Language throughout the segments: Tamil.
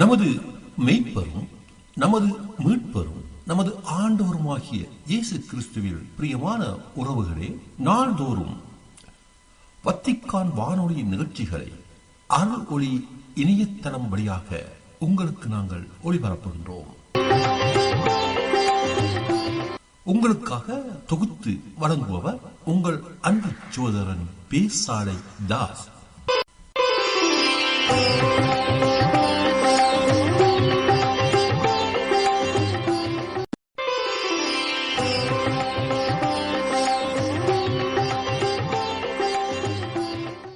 நமது மெய்ப்பரும் நமது மீட்பரும் நமது ஆண்டவருமாகிய இயேசு கிறிஸ்துவில் பிரியமான உறவுகளே, நாள்தோறும் வத்திக்கான் வானொலி நிகழ்ச்சிகளை அருள் ஒளி இணையதளம் வழியாக உங்களுக்கு நாங்கள் ஒளிபரப்புகின்றோம். உங்களுக்காக தொகுத்து வழங்குபவர் உங்கள் அன்பு சகோதரன் பேசாலை தாஸ்.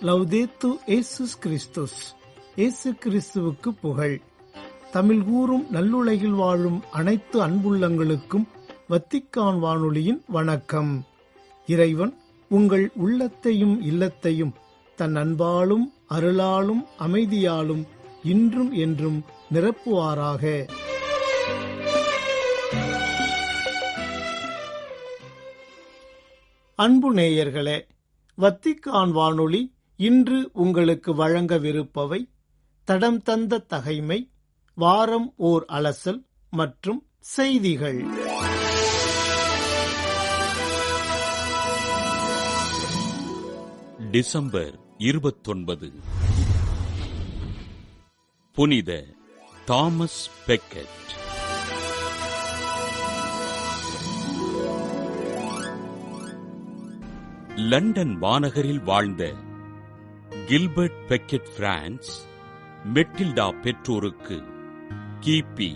லவ்தேத்து இயேசுஸ் கிறிஸ்துஸ். இயேசு கிறிஸ்துவுக்கு புகழ். தமிழ் கூறும் நல்லுலகில் வாழும் அனைத்து அன்புள்ளங்களுக்கும் வத்திக்கான் வானொலியின் வணக்கம். இறைவன் உங்கள் உள்ளத்தையும் இல்லத்தையும் தன் அன்பாலும் அருளாலும் அமைதியாலும் இன்றும் என்றும் நிரப்புவாராக. அன்பு நேயர்களே, வத்திக்கான் வானொலி இன்று உங்களுக்கு வழங்கவிருப்பவை: தடம் தந்த தகைமை, வாரம் ஓர் அலசல் மற்றும் செய்திகள். டிசம்பர் 29. புனித தாமஸ் பெக்கெட். லண்டன் மாநகரில் வாழ்ந்த கில்பர்ட் பெக்கெட் பிரான்ஸ் மெட்டில்டா பெற்றோருக்கு கிபி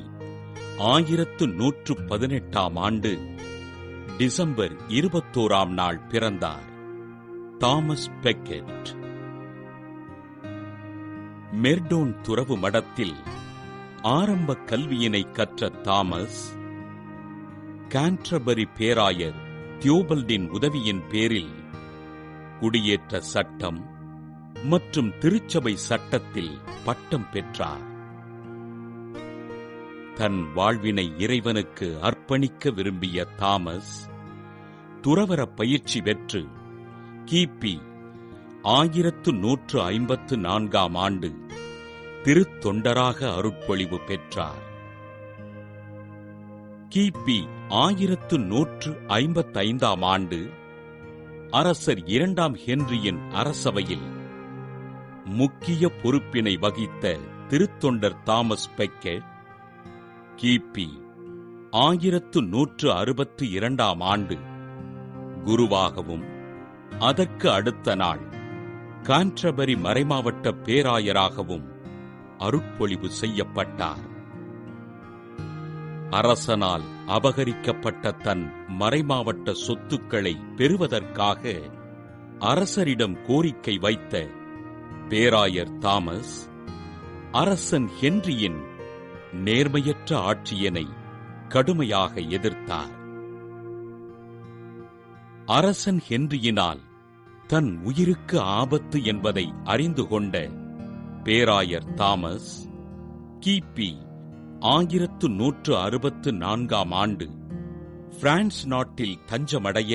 1118 டிசம்பர் 21 பிறந்தார். தாமஸ் பெக்கெட் மெர்டோன் துறவு மடத்தில் ஆரம்ப கல்வியினை கற்ற தாமஸ், கான்டர்பரி பேராயர் தியோபல்டின் உதவியின் பேரில் குடியேற்ற சட்டம் மற்றும் திருச்சபை சட்டத்தில் பட்டம் பெற்றார். தன் வாழ்வினை இறைவனுக்கு அர்ப்பணிக்க விரும்பிய தாமஸ் துறவற பயிற்சி பெற்று கிபி 1154 திருத்தொண்டராக அருட்பொழிவு பெற்றார். கிபி 1155 அரசர் 2ஆம் ஹென்ரியின் அரசவையில் முக்கிய பொறுப்பினை வகித்த திருத்தொண்டர் தாமஸ் பெக்கெட் கிபி 1162 குருவாகவும் அதற்கு அடுத்த நாள் கான்டர்பரி மறைமாவட்ட பேராயராகவும் அருட்பொழிவு செய்யப்பட்டார். அரசனால் அபகரிக்கப்பட்ட தன் மறைமாவட்ட சொத்துக்களை பெறுவதற்காக அரசரிடம் கோரிக்கை வைத்த பேராயர் தாமஸ், அரசன் ஹென்ரியின் நேர்மையற்ற ஆட்சியினை கடுமையாக எதிர்த்தார். அரசன் ஹென்ரியினால் தன் உயிருக்கு ஆபத்து என்பதை அறிந்து கொண்ட பேராயர் தாமஸ் கிபி 1164 பிரான்ஸ் நாட்டில் தஞ்சமடைய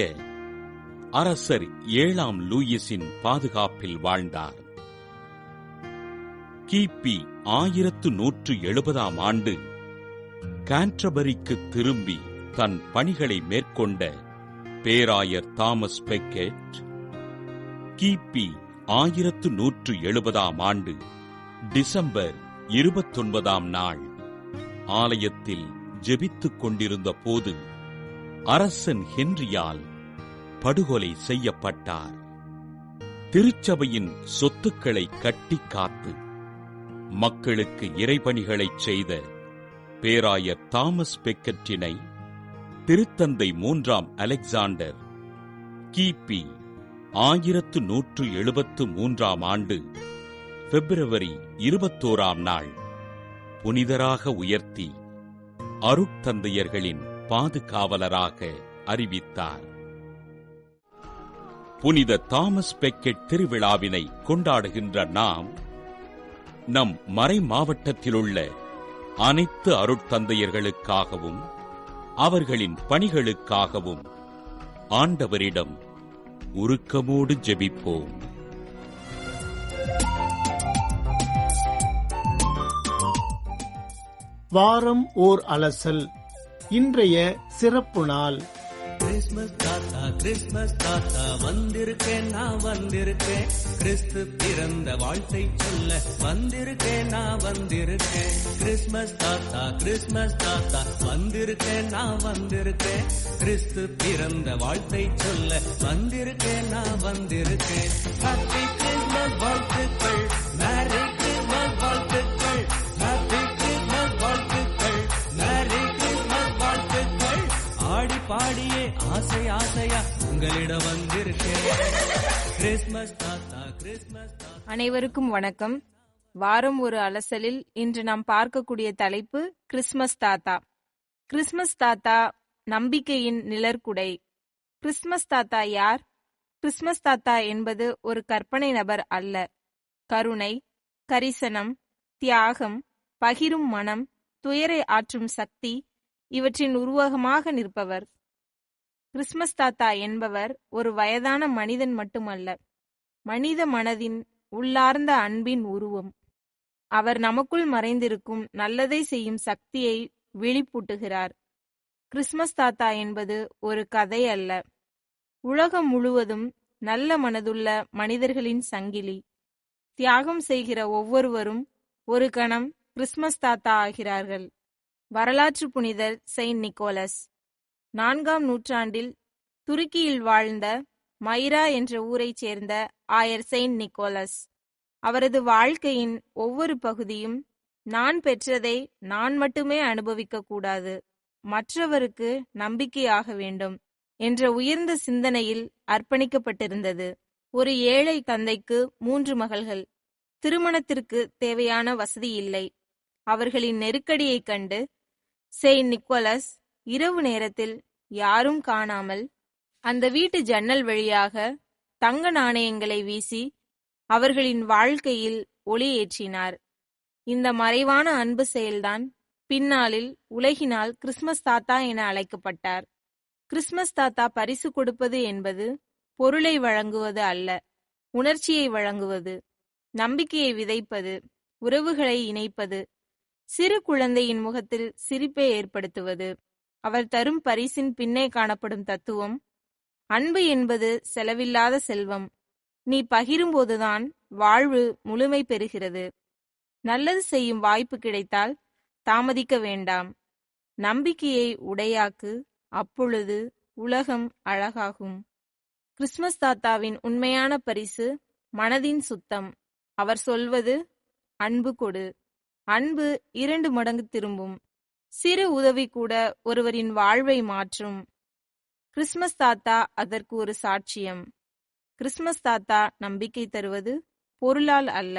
அரசர் 7ஆம் லூயிஸின் பாதுகாப்பில் வாழ்ந்தார். கிபி 1170 கான்டர்பரிக்கு திரும்பி தன் பணிகளை மேற்கொண்ட பேராயர் தாமஸ் பெக்கெட் கிபி 1170 டிசம்பர் 29 ஆலயத்தில் ஜெபித்துக் கொண்டிருந்த போது அரசன் ஹென்ரியால் படுகொலை செய்யப்பட்டார். திருச்சபையின் சொத்துக்களை கட்டி காத்து மக்களுக்கு இறைபணிகளைச் செய்த பேராயர் தாமஸ் பெக்கெட்டினை திருத்தந்தை 3ஆம் அலெக்சாண்டர் கிபி 1173 பிப்ரவரி 21 புனிதராக உயர்த்தி அருட்தந்தையர்களின் பாதுகாவலராக அறிவித்தார். புனித தாமஸ் பெக்கெட் திருவிழாவினை கொண்டாடுகின்ற நாம், நம் மறை மாவட்டத்திலுள்ள அனைத்து அருட்தந்தையர்களுக்காகவும் அவர்களின் பணிகளுக்காகவும் ஆண்டவரிடம் உருக்கமோடு ஜெபிப்போம். வாரம் ஓர் அலசல். இன்றைய சிறப்பு நாள். கிறிஸ்மஸ் தாத்தா வந்திருக்கேன், நான் வந்திருக்கேன். கிறிஸ்து பிறந்த வாழ்த்தை சொல்ல வந்திருக்கேன், நான் வந்திருக்கேன். கிறிஸ்மஸ் தாத்தா வந்திருக்கேன், நான் வந்திருக்கேன். கிறிஸ்து பிறந்த வாழ்த்தை சொல்ல வந்திருக்கேன், நான் வந்திருக்கேன். ஹாப்பி கிறிஸ்மஸ் வாழ்த்துக்கள், மேரி கிறிஸ்மஸ் வாழ்த்துக்கள், ஹாப்பி கிறிஸ்மஸ் வாழ்த்துக்கள், மேரி கிறிஸ்மஸ் வாழ்த்துக்கள். ஆடி பாடியே ஆசை ஆசையா உங்களிடம் வந்திருக்கேன். கிறிஸ்மஸ் தாத்தா, கிறிஸ்மஸ் தாத்தா. அனைவருக்கும் வணக்கம். வாரம் ஒரு அலசலில் இன்று நாம் பார்க்கக்கூடிய தலைப்பு கிறிஸ்மஸ் தாத்தா. கிறிஸ்மஸ் தாத்தா நம்பிக்கையின் நிழற்குடை. கிறிஸ்மஸ் தாத்தா யார்? கிறிஸ்மஸ் தாத்தா என்பது ஒரு கற்பனை நபர் அல்ல. கருணை, கரிசனம், தியாகம், பகிரும் மனம், துயரை ஆற்றும் சக்தி இவற்றின் உருவகமாக நிற்பவர். கிறிஸ்மஸ் தாத்தா என்பவர் ஒரு வயதான மனிதன் மட்டுமல்ல, மனித மனதின் உள்ளார்ந்த அன்பின் உருவம். அவர் நமக்குள் மறைந்திருக்கும் நல்லதை செய்யும் சக்தியை விழிப்பூட்டுகிறார். கிறிஸ்மஸ் தாத்தா என்பது ஒரு கதை அல்ல, உலகம் முழுவதும் நல்ல மனதுள்ள மனிதர்களின் சங்கிலி. தியாகம் செய்கிற ஒவ்வொருவரும் ஒரு கணம் கிறிஸ்மஸ் தாத்தா ஆகிறார்கள். வரலாற்று புனிதர் செயின்ட் நிக்கோலஸ். 4ஆம் நூற்றாண்டில் துருக்கியில் வாழ்ந்த மைரா என்ற ஊரைச் சேர்ந்த ஆயர் செயின்ட் நிக்கோலஸ். அவரது வாழ்க்கையின் ஒவ்வொரு பகுதியும் நான் பெற்றதை நான் மட்டுமே அனுபவிக்க கூடாது, மற்றவருக்கு நம்பிக்கையாக வேண்டும் என்ற உயர்ந்த சிந்தனையில் அர்ப்பணிக்கப்பட்டிருந்தது. ஒரு ஏழை தந்தைக்கு 3 மகள்கள். திருமணத்திற்கு தேவையான வசதி இல்லை. அவர்களின் நெருக்கடியைக் கண்டு செயின்ட் நிக்கோலஸ் இரவு நேரத்தில் யாரும் காணாமல் அந்த வீட்டு ஜன்னல் வழியாக தங்க நாணயங்களை வீசி அவர்களின் வாழ்க்கையில் ஒளி ஏற்றினார். இந்த மறைவான அன்பு செயல்தான் பின்னாளில் உலகினால் கிறிஸ்மஸ் தாத்தா என அழைக்கப்பட்டார். கிறிஸ்மஸ் தாத்தா பரிசு கொடுப்பது என்பது பொருளை வழங்குவது அல்ல, உணர்ச்சியை வழங்குவது, நம்பிக்கையை விதைப்பது, உறவுகளை இணைப்பது, சிறு குழந்தையின் முகத்தில் சிரிப்பை ஏற்படுத்துவது. அவர் தரும் பரிசின் பின்னே காணப்படும் தத்துவம், அன்பு என்பது செலவில்லாத செல்வம். நீ பகிரும்போதுதான் வாழ்வு முழுமை பெறுகிறது. நல்லது செய்யும் வாய்ப்பு கிடைத்தால் தாமதிக்க வேண்டாம். நம்பிக்கையை உடையாக்கு, அப்பொழுது உலகம் அழகாகும். கிறிஸ்மஸ் தாத்தாவின் உண்மையான பரிசு மனதின் சுத்தம். அவர் சொல்வது, அன்பு கொடு. அன்பு 2 மடங்கு திரும்பும். சிறு உதவி கூட ஒருவரின் வாழ்வை மாற்றும். கிறிஸ்மஸ் தாத்தா அதற்கு ஒரு சாட்சியம். கிறிஸ்மஸ் தாத்தா நம்பிக்கை தருவது பொருளால் அல்ல,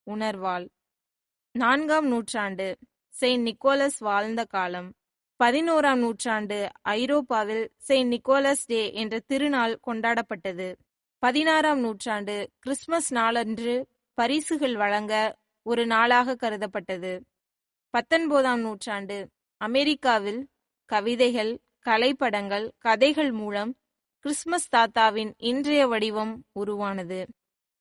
உணர்வால். 4ஆம் நூற்றாண்டு செயின்ட் நிக்கோலஸ் வாழ்ந்த காலம். 11ஆம் நூற்றாண்டு ஐரோப்பாவில் செயின்ட் நிக்கோலஸ் டே என்ற திருநாள் கொண்டாடப்பட்டது. 16ஆம் நூற்றாண்டு கிறிஸ்மஸ் நாளன்று பரிசுகள் வழங்க ஒரு நாளாக கருதப்பட்டது. 19ஆம் நூற்றாண்டு அமெரிக்காவில் கவிதைகள், கலைப்படங்கள், கதைகள் மூலம் கிறிஸ்மஸ் தாத்தாவின் இன்றைய வடிவம் உருவானது.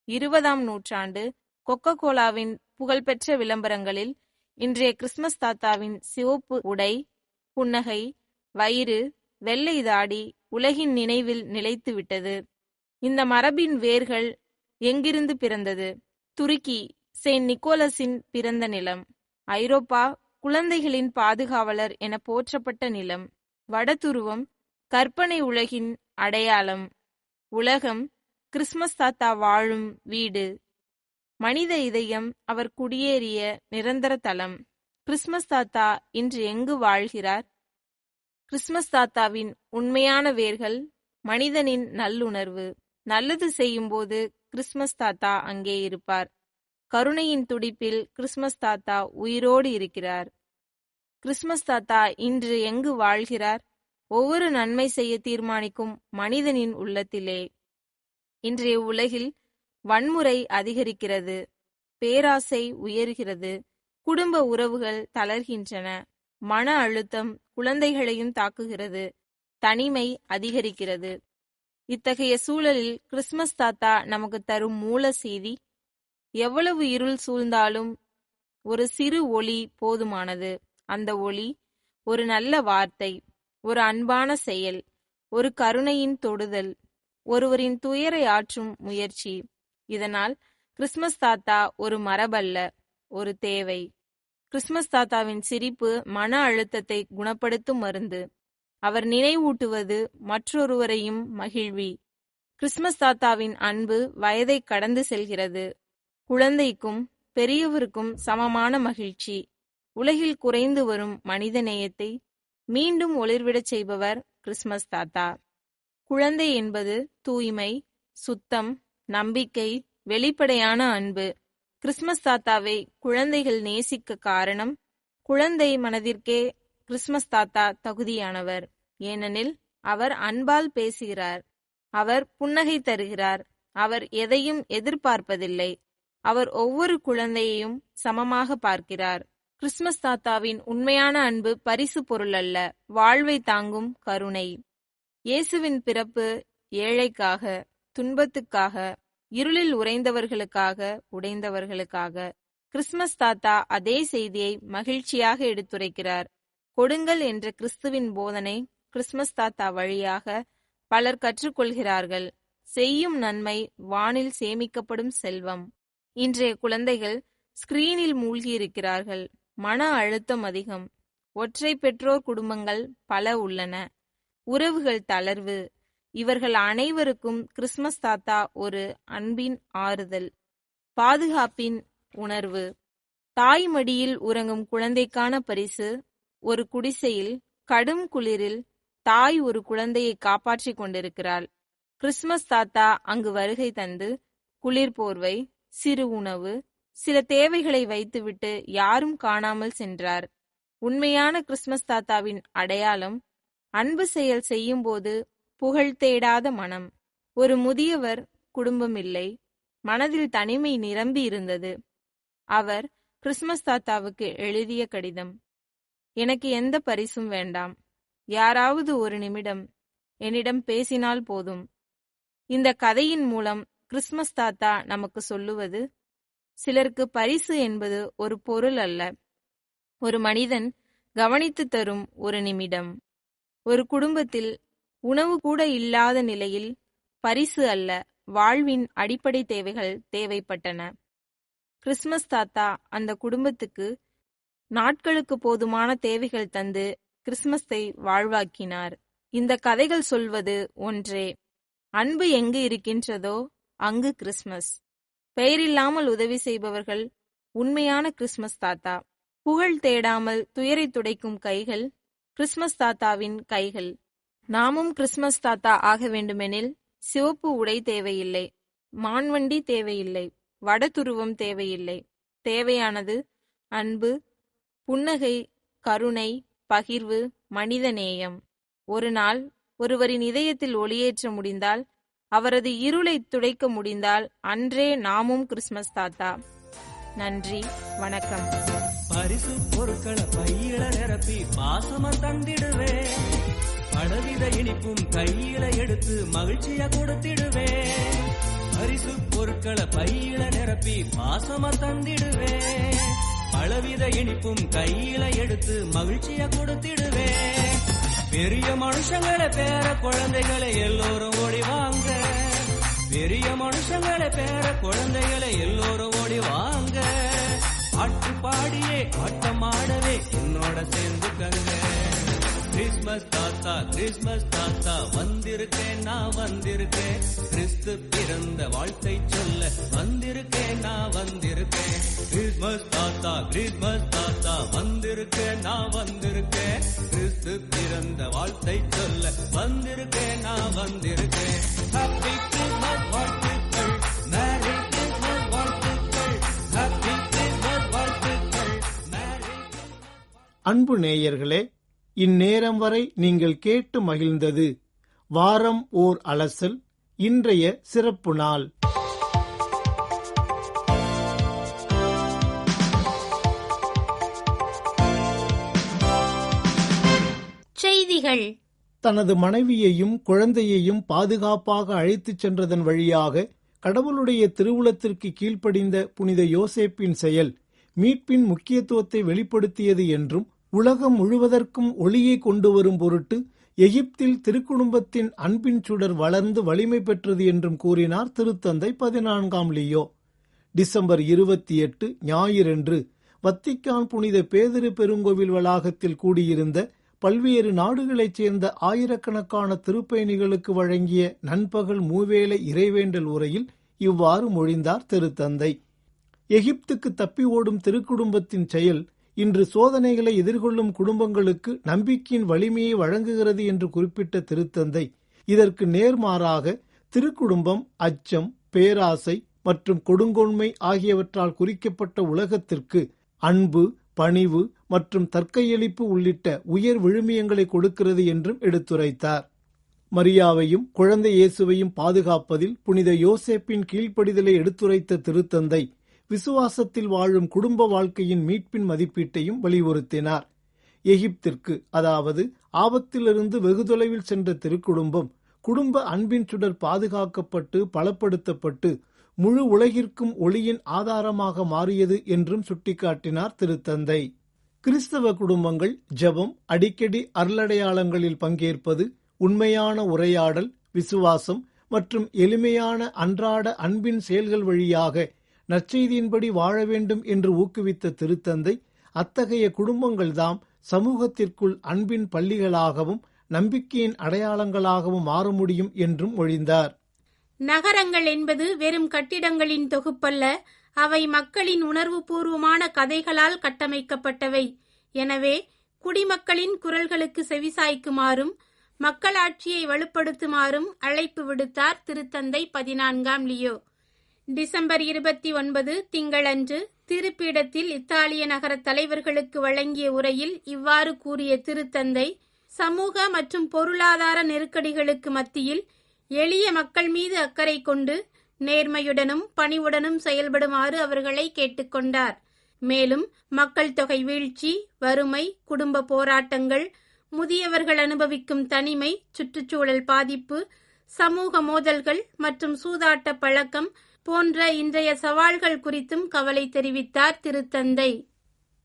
20ஆம் நூற்றாண்டு கொக்கோ கோலாவின் புகழ்பெற்ற விளம்பரங்களில் இன்றைய கிறிஸ்மஸ் தாத்தாவின் சிவப்பு உடை, புன்னகை, வயிறு, வெள்ளை தாடி உலகின் நினைவில் நிலைத்துவிட்டது. இந்த மரபின் வேர்கள் எங்கிருந்து பிறந்தது? துருக்கி, செயின்ட் நிக்கோலஸின் பிறந்த நிலம். ஐரோப்பா, குழந்தைகளின் பாதுகாவலர் என போற்றப்பட்ட நிலம். வடதுருவம், கற்பனை உலகின் அடையாளம். உலகம், கிறிஸ்மஸ் தாத்தா வாழும் வீடு. மனித இதயம் அவர் குடியேறிய நிரந்தர தலம். கிறிஸ்மஸ் தாத்தா இன்று எங்கு வாழ்கிறார்? கிறிஸ்மஸ் தாத்தாவின் உண்மையான வேர்கள் மனிதனின் நல்லுணர்வு. நல்லது செய்யும்போது கிறிஸ்மஸ் தாத்தா அங்கே இருப்பார். கருணையின் துடிப்பில் கிறிஸ்மஸ் தாத்தா உயிரோடு இருக்கிறார். கிறிஸ்மஸ் தாத்தா இன்று எங்கு வாழ்கிறார்? ஒவ்வொரு நன்மை செய்ய தீர்மானிக்கும் மனிதனின் உள்ளத்திலே. இன்றைய உலகில் வன்முறை அதிகரிக்கிறது, பேராசை உயர்கிறது, குடும்ப உறவுகள் தளர்கின்றன, மன அழுத்தம் குழந்தைகளையும் தாக்குகிறது, தனிமை அதிகரிக்கிறது. இத்தகைய சூழலில் கிறிஸ்மஸ் தாத்தா நமக்கு தரும் மூல செய்தி, எவ்வளவு இருள் சூழ்ந்தாலும் ஒரு சிறு ஒளி போதுமானது. அந்த ஒளி ஒரு நல்ல வார்த்தை, ஒரு அன்பான செயல், ஒரு கருணையின் தொடுதல், ஒருவரின் துயரை ஆற்றும் முயற்சி. இதனால் கிறிஸ்மஸ் தாத்தா ஒரு மரபல்ல, ஒரு தேவை. கிறிஸ்மஸ் தாத்தாவின் சிரிப்பு மன அழுத்தத்தை குணப்படுத்தும் மருந்து. அவர் நினைவூட்டுவது மற்றொருவரையும் மகிழ்வி. கிறிஸ்மஸ் தாத்தாவின் அன்பு வயதை கடந்து செல்கிறது. குழந்தைக்கும் பெரியவருக்கும் சமமான மகிழ்ச்சி. உலகில் குறைந்து வரும் மனித நேயத்தை மீண்டும் ஒளிர்விடச் செய்பவர் கிறிஸ்மஸ் தாத்தா. குழந்தை என்பது தூய்மை, சுத்தம், நம்பிக்கை, வெளிப்படையான அன்பு. கிறிஸ்மஸ் தாத்தாவை குழந்தைகள் நேசிக்க காரணம், குழந்தை மனதிற்கே கிறிஸ்மஸ் தாத்தா தகுதியானவர். ஏனெனில் அவர் அன்பால் பேசுகிறார், அவர் புன்னகை தருகிறார், அவர் எதையும் எதிர்பார்ப்பதில்லை, அவர் ஒவ்வொரு குழந்தையையும் சமமாக பார்க்கிறார். கிறிஸ்மஸ் தாத்தாவின் உண்மையான அன்பு பரிசு பொருள் அல்ல, வாழ்வை தாங்கும் கருணை. இயேசுவின் பிறப்பு ஏழைக்காக, துன்பத்துக்காக, இருளில் உறைந்தவர்களுக்காக, உடைந்தவர்களுக்காக. கிறிஸ்மஸ் தாத்தா அதே செய்தியை மகிழ்ச்சியாக எடுத்துரைக்கிறார். கொடுங்கள் என்ற கிறிஸ்துவின் போதனை கிறிஸ்மஸ் தாத்தா வழியாக பலர் கற்றுக்கொள்கிறார்கள். செய்யும் நன்மை வானில் சேமிக்கப்படும் செல்வம். இன்றைய குழந்தைகள் ஸ்கிரீனில் மூழ்கியிருக்கிறார்கள். மன அழுத்தம் அதிகம். ஒற்றை பெற்றோர் குடும்பங்கள் பல உள்ளன. உறவுகள் தளர்வு. இவர்கள் அனைவருக்கும் கிறிஸ்மஸ் தாத்தா ஒரு அன்பின் ஆறுதல், பாதுகாப்பின் உணர்வு. தாய் மடியில் உறங்கும் குழந்தைக்கான பரிசு. ஒரு குடிசையில் கடும் குளிரில் தாய் ஒரு குழந்தையை காப்பாற்றிக் கொண்டிருக்கிறாள். கிறிஸ்மஸ் தாத்தா அங்கு வருகை தந்து குளிர் போர்வை, சிறு உணவு, சில தேவைகளை வைத்துவிட்டு யாரும் காணாமல் சென்றார். உண்மையான கிறிஸ்மஸ் தாத்தாவின் அடையாளம் அன்பு செயல் செய்யும்போது புகழ் தேடாத மனம். ஒரு முதியவர் குடும்பம் இல்லை, மனதில் தனிமை நிரம்பி இருந்தது. அவர் கிறிஸ்மஸ் தாத்தாவுக்கு எழுதிய கடிதம்: எனக்கு எந்த பரிசும் வேண்டாம், யாராவது ஒரு நிமிடம் என்னிடம் பேசினால் போதும். இந்த கதையின் மூலம் கிறிஸ்மஸ் தாத்தா நமக்கு சொல்லுவது, சிலருக்கு பரிசு என்பது ஒரு பொருள் அல்ல, ஒரு மனிதன் கவனித்து தரும் ஒரு நிமிடம். ஒரு குடும்பத்தில் உணவு கூட இல்லாத நிலையில் பரிசு அல்ல, வாழ்வின் அடிப்படை தேவைகள் தேவைப்பட்டன. கிறிஸ்மஸ் தாத்தா அந்த குடும்பத்துக்கு நாட்களுக்கு போதுமான தேவைகள் தந்து கிறிஸ்மஸை வாழ்வாக்கினார். இந்த கதைகள் சொல்வது ஒன்றே: அன்பு எங்கு இருக்கின்றதோ அங்கு கிறிஸ்மஸ். பெயரில்லாமல் உதவி செய்பவர்கள் உண்மையான கிறிஸ்மஸ் தாத்தா. புகழ் தேடாமல் துயரை துடைக்கும் கைகள் கிறிஸ்மஸ் தாத்தாவின் கைகள். நாமும் கிறிஸ்மஸ் தாத்தா ஆக வேண்டுமெனில் சிவப்பு உடை தேவையில்லை, மான்வண்டி தேவையில்லை, வடதுருவம் தேவையில்லை. தேவையானது அன்பு, புன்னகை, கருணை, பகிர்வு, மனிதநேயம். ஒரு நாள் ஒருவரின் இதயத்தில் ஒளியேற்ற முடிந்தால், அவரது இருளை துடைக்க முடிந்தால், அன்றே நாமும் கிறிஸ்மஸ் தாத்தா. நன்றி, வணக்கம். பரிசு பொருட்களை பையில நிரப்பி பாசமா தந்திடுவே, பலவித இனிப்பும் கையில எடுத்து மகிழ்ச்சியா கொடுத்திடுவே. பரிசு பொருட்களை பையில நிரப்பி பாசமா தந்திடுவே, பலவித இனிப்பும் கையில எடுத்து மகிழ்ச்சியா கொடுத்திடுவே. பெரிய மனுஷங்களை பேர குழந்தைகளை எல்லோரும் ஓடி வாங்க, பெரிய மனுஷங்களை பேர குழந்தைகளை எல்லோரும் ஓடி வாங்க. பாட்டு பாடியே ஆட்டமாடவே என்னோட சேர்ந்துக்கங்க. கிறிஸ்மஸ் தாத்தா, கிறிஸ்மஸ் தாத்தா வந்திருக்கேன், நான் வந்திருக்கேன். கிறிஸ்து பிறந்த வாழ்த்தை சொல்ல வந்திருக்கேன், நான் வந்திருக்கேன். கிறிஸ்மஸ் தாத்தா, கிறிஸ்மஸ் தாத்தா வந்திருக்கேன், நான் வந்திருக்கேன். கிறிஸ்து பிறந்த வாழ்த்தை சொல்ல வந்திருக்கேன், நான் வந்திருக்கேன். ஹாப்பி கிறிஸ்மஸ் வாழ்த்துக்கள், மேரி கிறிஸ்மஸ் வாழ்த்துக்கள், ஹாப்பி கிறிஸ்மஸ் வாழ்த்துக்கள், மேரி. அன்பு நேயர்களே, இந்நேரம் வரை நீங்கள் கேட்டு மகிழ்ந்தது வாரம் ஓர் அலசல், இன்றைய சிறப்பு நாள். செய்திகள். தனது மனைவியையும் குழந்தையையும் பாதுகாப்பாக அழைத்துச் சென்றதன் வழியாக கடவுளுடைய திருவுளத்திற்கு கீழ்ப்படிந்த புனித யோசேப்பின் செயல் மீட்பின் முக்கியத்துவத்தை வெளிப்படுத்தியது என்றும் உலகம் முழுவதற்கும் ஒளியை கொண்டு வரும் பொருட்டு எகிப்தில் திருக்குடும்பத்தின் அன்பின் சுடர் வளர்ந்து வலிமை பெற்றது என்றும் கூறினார் திருத்தந்தை 14ஆம் லியோ. டிசம்பர் 28 ஞாயிறன்று வத்திக்கான் புனித பேதுரு பெருங்கோவில் வளாகத்தில் கூடியிருந்த பல்வேறு நாடுகளைச் சேர்ந்த ஆயிரக்கணக்கான திருப்பயணிகளுக்கு வழங்கிய நண்பகல் மூவேளை இறைவேண்டல் உரையில் இவ்வாறு மொழிந்தார் திருத்தந்தை. எகிப்துக்கு தப்பி ஓடும் திருக்குடும்பத்தின் செயல் இன்று சோதனைகளை எதிர்கொள்ளும் குடும்பங்களுக்கு நம்பிக்கையின் வலிமையை வழங்குகிறது என்று குறிப்பிட்ட திருத்தந்தை, இதற்கு நேர்மாறாக திருக்குடும்பம் அச்சம், பேராசை மற்றும் கொடுங்கோன்மை ஆகியவற்றால் குறிக்கப்பட்ட உலகத்திற்கு அன்பு, பணிவு மற்றும் தற்கையளிப்பு உள்ளிட்ட உயர் விழுமியங்களை கொடுக்கிறது என்றும் எடுத்துரைத்தார். மரியாவையும் குழந்தை இயேசுவையும் பாதுகாப்பதில் புனித யோசேப்பின் கீழ்ப்படிதலை எடுத்துரைத்த திருத்தந்தை விசுவாசத்தில் வாழும் குடும்ப வாழ்க்கையின் மீட்பின் மதிப்பீட்டையும் வலியுறுத்தினார். எகிப்திற்கு, அதாவது ஆபத்திலிருந்து வெகு தொலைவில் சென்ற திருக்குடும்பம் குடும்ப அன்பின் சுடர் பாதுகாக்கப்பட்டு பலப்படுத்தப்பட்டு முழு உலகிற்கும் ஒளியின் ஆதாரமாக மாறியது என்றும் சுட்டிக்காட்டினார் திருத்தந்தை. கிறிஸ்தவ குடும்பங்கள் ஜெபம், அடிக்கடி அருளடையாளங்களில் பங்கேற்பது, உண்மையான உரையாடல், விசுவாசம் மற்றும் எளிமையான அன்றாட அன்பின் செயல்கள் வழியாக நற்செய்தியின்படி வாழ வேண்டும் என்று ஊக்குவித்த திருத்தந்தை, அத்தகைய குடும்பங்கள்தாம் சமூகத்திற்குள் அன்பின் பள்ளிகளாகவும் நம்பிக்கையின் அடையாளங்களாகவும் மாற முடியும் என்றும் மொழிந்தார். நகரங்கள் என்பது வெறும் கட்டிடங்களின் தொகுப்பல்ல, அவை மக்களின் உணர்வுபூர்வமான கதைகளால் கட்டமைக்கப்பட்டவை. எனவே குடிமக்களின் குரல்களுக்கு செவிசாய்க்குமாறும் மக்களாட்சியை வலுப்படுத்துமாறும் அழைப்பு விடுத்தார் திருத்தந்தை 14ஆம் லியோ. டிசம்பர் 29 திங்களன்று திருப்பீடத்தில் இத்தாலிய நகர தலைவர்களுக்கு வழங்கிய உரையில் இவ்வாறு கூறிய திருத்தந்தை, சமூக மற்றும் பொருளாதார நெருக்கடிகளுக்கு மத்தியில் எளிய மக்கள் மீது அக்கறை கொண்டு நேர்மையுடனும் பணிவுடனும் செயல்படுமாறு அவர்களை கேட்டுக்கொண்டார். மேலும் மக்கள் தொகை வீழ்ச்சி, வறுமை, குடும்ப போராட்டங்கள், முதியவர்கள் அனுபவிக்கும் தனிமை, சுற்றுச்சூழல் பாதிப்பு, சமூக மோதல்கள் மற்றும் சூதாட்ட பழக்கம் போன்ற இன்றைய சவால்கள் குறித்தும் கவலை தெரிவித்தார் திருத்தந்தை.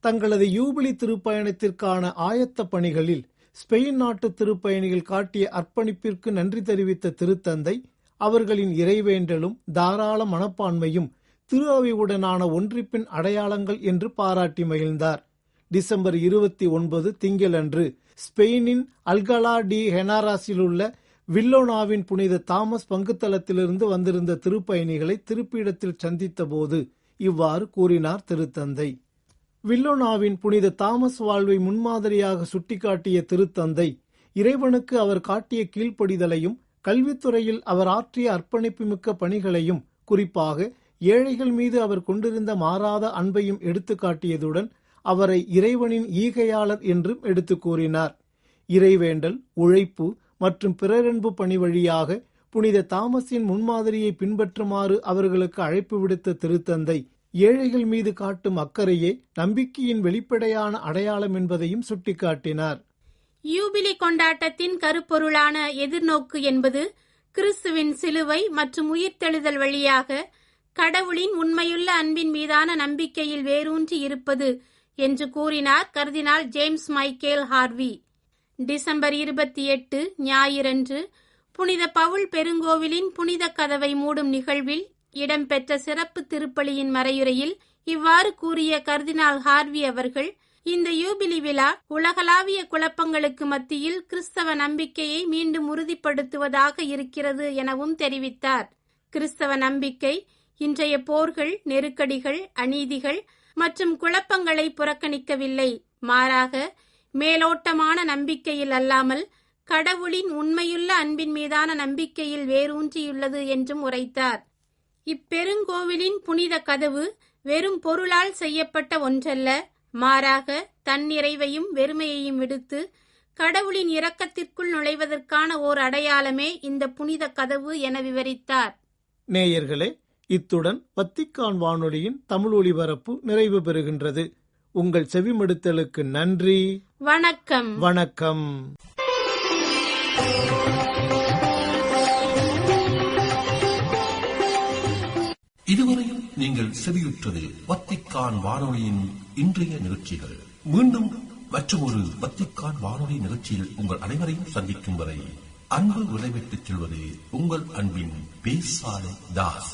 தங்களது யூபிலி திருப்பயணத்திற்கான ஆயத்த பணிகளில் ஸ்பெயின் நாட்டு திருப்பயணிகள் காட்டிய அர்ப்பணிப்பிற்கு நன்றி தெரிவித்த திருத்தந்தை, அவர்களின் இறைவேண்டலும் தாராள மனப்பான்மையும் திரு அவையுடனான ஒன்றிப்பின் அடையாளங்கள் என்று பாராட்டி மகிழ்ந்தார். டிசம்பர் 29 திங்களன்று ஸ்பெயினின் அல்கலா டி ஹெனாராஸில் உள்ள வில்லோனாவின் புனித தாமஸ் பங்குத்தளத்திலிருந்து வந்திருந்த திருப்பயணிகளை திருப்பீடத்தில் சந்தித்த போது இவ்வாறு கூறினார் திருத்தந்தை. வில்லோனாவின் புனித தாமஸ் வாழ்வை முன்மாதிரியாக சுட்டிக்காட்டிய திருத்தந்தை, இறைவனுக்கு அவர் காட்டிய கீழ்ப்படிதலையும் கல்வித்துறையில் அவர் ஆற்றிய அர்ப்பணிப்பு மிக்க பணிகளையும், குறிப்பாக ஏழைகள் மீது அவர் கொண்டிருந்த மாறாத அன்பையும் எடுத்து காட்டியதுடன் அவரை இறைவனின் ஈகையாளர் என்றும் எடுத்து கூறினார். இறைவேண்டல், உழைப்பு மற்றும் பிறரன்பு பணி வழியாக புனித தாமஸின் முன்மாதிரியை பின்பற்றுமாறு அவர்களுக்கு அழைப்பு விடுத்த திருத்தந்தை, ஏழைகள் மீது காட்டும் அக்கறையே நம்பிக்கையின் வெளிப்படையான அடையாளம் என்பதையும் சுட்டிக்காட்டினார். யூபிலி கொண்டாட்டத்தின் கருப்பொருளான எதிர்நோக்கு என்பது கிறிஸ்துவின் சிலுவை மற்றும் உயிர்த்தெழுதல் வழியாக கடவுளின் உண்மையுள்ள அன்பின் மீதான நம்பிக்கையில் வேரூன்றி இருப்பது என்று கூறினார் கர்தினால் ஜேம்ஸ் மைக்கேல் ஹார்வி. டிசம்பர் 28 ஞாயிறன்று புனித பவுல் பெருங்கோவிலின் புனித கதவை மூடும் நிகழ்வில் இடம்பெற்ற சிறப்பு திருப்பலியின் மறையுரையில் இவ்வாறு கூறிய கர்தினால் ஹார்வி அவர்கள், இந்த யூபிலி விழா உலகளாவிய குழப்பங்களுக்கு மத்தியில் கிறிஸ்தவ நம்பிக்கையை மீண்டும் உறுதிப்படுத்துவதாக இருக்கிறது எனவும் தெரிவித்தார். கிறிஸ்தவ நம்பிக்கை இன்றைய போர்கள், நெருக்கடிகள், அநீதிகள் மற்றும் குழப்பங்களை புறக்கணிக்கவில்லை. மாறாக மேலோட்டமான நம்பிக்கையில் அல்லாமல் கடவுளின் உண்மையுள்ள அன்பின் மீதான நம்பிக்கையில் வேரூன்றியுள்ளது என்றும் உரைத்தார். இப்பெருங்கோவிலின் புனித கதவு வெறும் பொருளால் செய்யப்பட்ட ஒன்றல்ல, மாறாக தன்னிறைவையும் வெறுமையையும் விடுத்து கடவுளின் இரக்கத்திற்குள் நுழைவதற்கான ஓர் அடையாளமே இந்த புனித கதவு என விவரித்தார். நேயர்களே, இத்துடன் வத்திக்கான் வானொலியின் தமிழ் ஒலிபரப்பு நிறைவு பெறுகின்றது. உங்கள் செவிமடுத்தலுக்கு நன்றி. வணக்கம். வணக்கம். இதுவரையில் நீங்கள் செவியுற்றது வத்திக்கான் வானொலியின் இன்றைய நிகழ்ச்சிகள். மீண்டும் மற்றும் ஒரு வத்திக்கான் வானொலி நிகழ்ச்சியில் உங்கள் அனைவரையும் சந்திக்கும் வரை அன்பு விடைபெற்றுச் செல்வது உங்கள் அன்பின் பேசாலை தாஸ்.